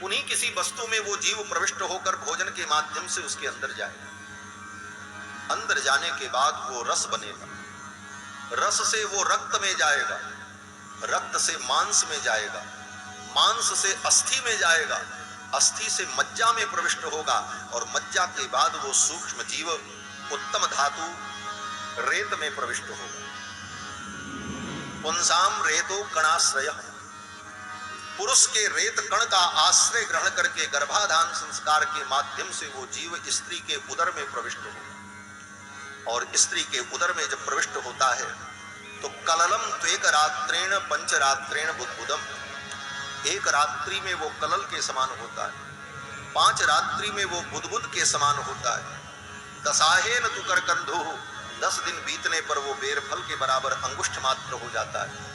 उन्हीं किसी वस्तु में वो जीव प्रविष्ट होकर भोजन के माध्यम से उसके अंदर जाएगा। अंदर जाने के बाद वो रस बनेगा, रस से वो रक्त में जाएगा, रक्त से मांस में जाएगा, मांस से अस्थि में जाएगा, अस्थि से मज्जा में प्रविष्ट होगा और मज्जा के बाद वो सूक्ष्म जीव उत्तम धातु रेत में प्रविष्ट होगा। पुंसाम रेतो कणाश्रय, पुरुष के रेत कण का आश्रय ग्रहण करके गर्भाधान संस्कार के माध्यम से वो जीव स्त्री के उदर में प्रविष्ट होगा और स्त्री के उदर में जब प्रविष्ट होता है तो कललम त्वेक रात्रेण पंचरात्रेण बुद्बुदम, एक रात्रि में वो कलल के समान होता है, 5 रात्रि में वो बुद्बुद के समान होता है। दशाहेन तु करकंधो, 10 दिन बीतने पर वो बेर फल के बराबर अंगुष्ठ मात्र हो जाता है।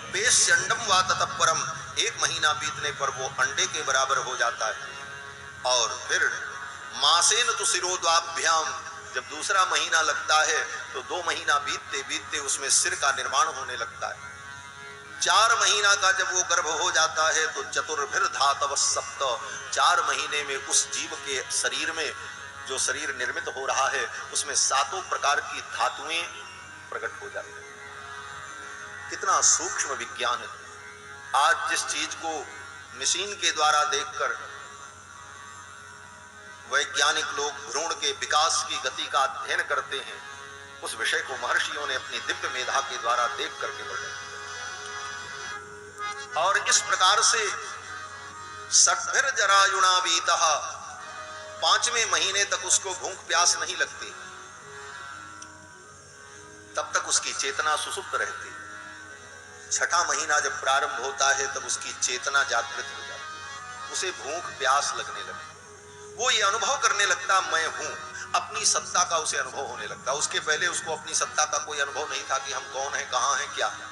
पेश्यंडम वा ततःपरम, 1 महीना बीतने पर वो अंडे के बराबर हो जाता है। और फिर मासेन तु शिरोद्वाभ्याम, जब दूसरा महीना लगता है तो 2 महीना बीतते बीतते उसमें सिर का निर्माण होने लगता है। 4 महीना का जब वो गर्भ हो जाता है तो चतुर्भिर धातव सप्त, 4 महीने में उस जीव के शरीर में, जो शरीर निर्मित हो रहा है उसमें 7 प्रकार की धातुएं प्रकट हो जाती हैं। कितना सूक्ष्म विज्ञान है। आज जिस चीज को मशीन के द्वारा देखकर वैज्ञानिक लोग भ्रूण के विकास की गति का अध्ययन करते हैं, उस विषय को महर्षियों ने अपनी दिव्य मेधा के द्वारा देख करके बढ़ाया। और इस प्रकार से षट्भिर जरायुणावीतः, 5वें महीने तक उसको भूख प्यास नहीं लगती, तब तक उसकी चेतना सुसुप्त रहती। 6ठा महीना जब प्रारंभ होता है तब उसकी चेतना जागृत हो जाती, उसे भूख प्यास लगने लगती, वो ये अनुभव करने लगता मैं हूं, अपनी सत्ता का उसे अनुभव होने लगता। उसके पहले उसको अपनी सत्ता का कोई अनुभव नहीं था कि हम कौन हैं, कहां हैं, क्या है।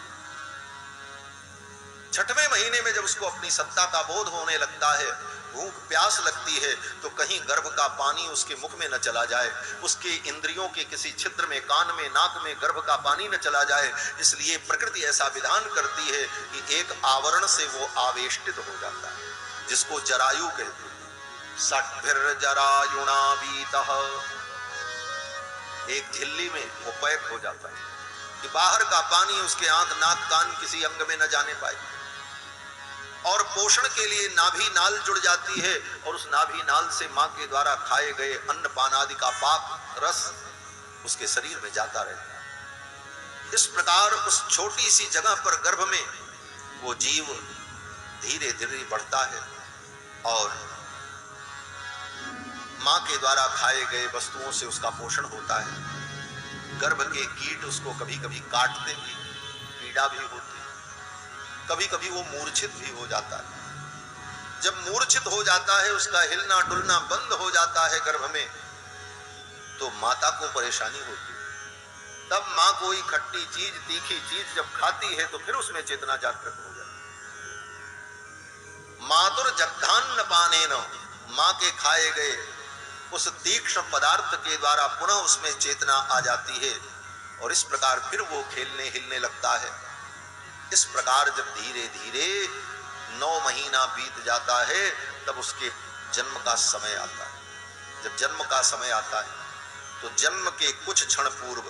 6ठवें महीने में जब उसको अपनी सत्ता का बोध होने लगता है, भूख प्यास लगती है, तो कहीं गर्भ का पानी उसके मुख में न चला जाए, उसके इंद्रियों के किसी छिद्र में, कान में, नाक में गर्भ का पानी न चला जाए, इसलिए प्रकृति ऐसा विधान करती है कि एक आवरण से वो आवेष्टित हो जाता है, जिसको जरायु कहते हैं। षट्भिर जरायुणावीतः, एक झिल्ली में वो पैक हो जाता है कि बाहर का पानी उसके आंख, नाक, कान किसी अंग में न जाने पाए। और पोषण के लिए नाभि नाल जुड़ जाती है और उस नाभि नाल से मां के द्वारा खाए गए अन्न पान आदि का पाक रस उसके शरीर में जाता रहता है। इस प्रकार उस छोटी सी जगह पर गर्भ में वो जीव धीरे धीरे बढ़ता है और मां के द्वारा खाए गए वस्तुओं से उसका पोषण होता है। गर्भ के कीट उसको कभी कभी काटते भी, पीड़ा भी होती, कभी कभी वो मूर्छित भी हो जाता है। जब मूर्छित हो जाता है, उसका हिलना डुलना बंद हो जाता है गर्भ में, तो माता को परेशानी होती है। तब मां कोई खट्टी चीज, तीखी चीज जब खाती है तो फिर उसमें चेतना जागृत हो जाती है। मातुर जग्धान्न पानेन, मां के खाए गए उस तीक्ष्ण पदार्थ के द्वारा पुनः उसमें चेतना आ जाती है और इस प्रकार फिर वो खेलने हिलने लगता है। इस प्रकार जब धीरे धीरे 9 महीना बीत जाता है तब उसके जन्म का समय आता है। जब जन्म का समय आता है तो जन्म के कुछ क्षण पूर्व,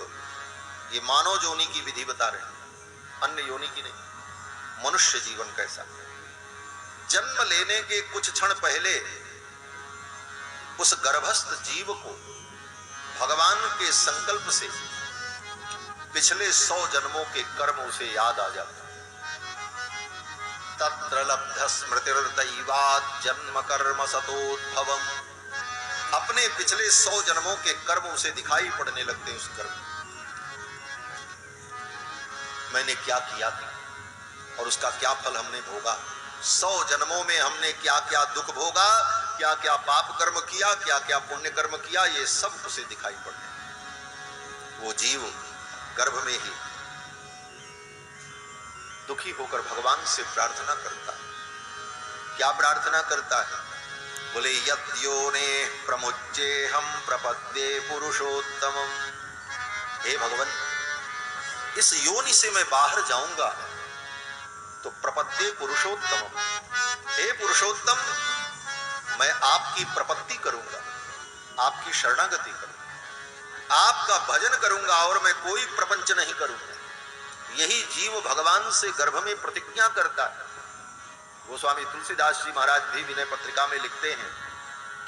ये मानव योनि की विधि बता रहे हैं, अन्य योनि की नहीं, मनुष्य जीवन कैसा। जन्म लेने के कुछ क्षण पहले उस गर्भस्थ जीव को भगवान के संकल्प से पिछले 100 जन्मों के कर्म उसे याद आ जाता। तत्र लब्ध स्मृतिर्दैवात् जन्म कर्म सतोद्भवम्, अपने पिछले 100 जन्मों के कर्म उसे दिखाई पड़ने लगते हैं। उस कर्म मैंने क्या किया था और उसका क्या फल हमने भोगा, 100 जन्मों में हमने क्या क्या दुख भोगा, क्या क्या पाप कर्म किया, क्या क्या पुण्य कर्म किया, ये सब उसे दिखाई पड़ता। वो जीव गर्भ में ही दुखी होकर भगवान से प्रार्थना करता है। क्या प्रार्थना करता है? बोले यद्योने प्रमुच्येहम प्रपद्ये पुरुषोत्तमम, हे भगवान, इस योनि से मैं बाहर जाऊंगा तो प्रपद्ये पुरुषोत्तमम, हे पुरुष पुरुषोत्तम, मैं आपकी प्रपत्ति करूंगा, आपकी शरणागति करूंगा, आपका भजन करूंगा और मैं कोई प्रपंच नहीं करूंगा। यही जीव भगवान से गर्भ में प्रतिज्ञा करता है। गोस्वामी तुलसीदास जी महाराज भी विनय पत्रिका में लिखते हैं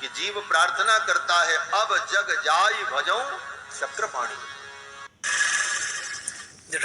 कि जीव प्रार्थना करता है, अब जग जाय भजऊं चक्रपाणी।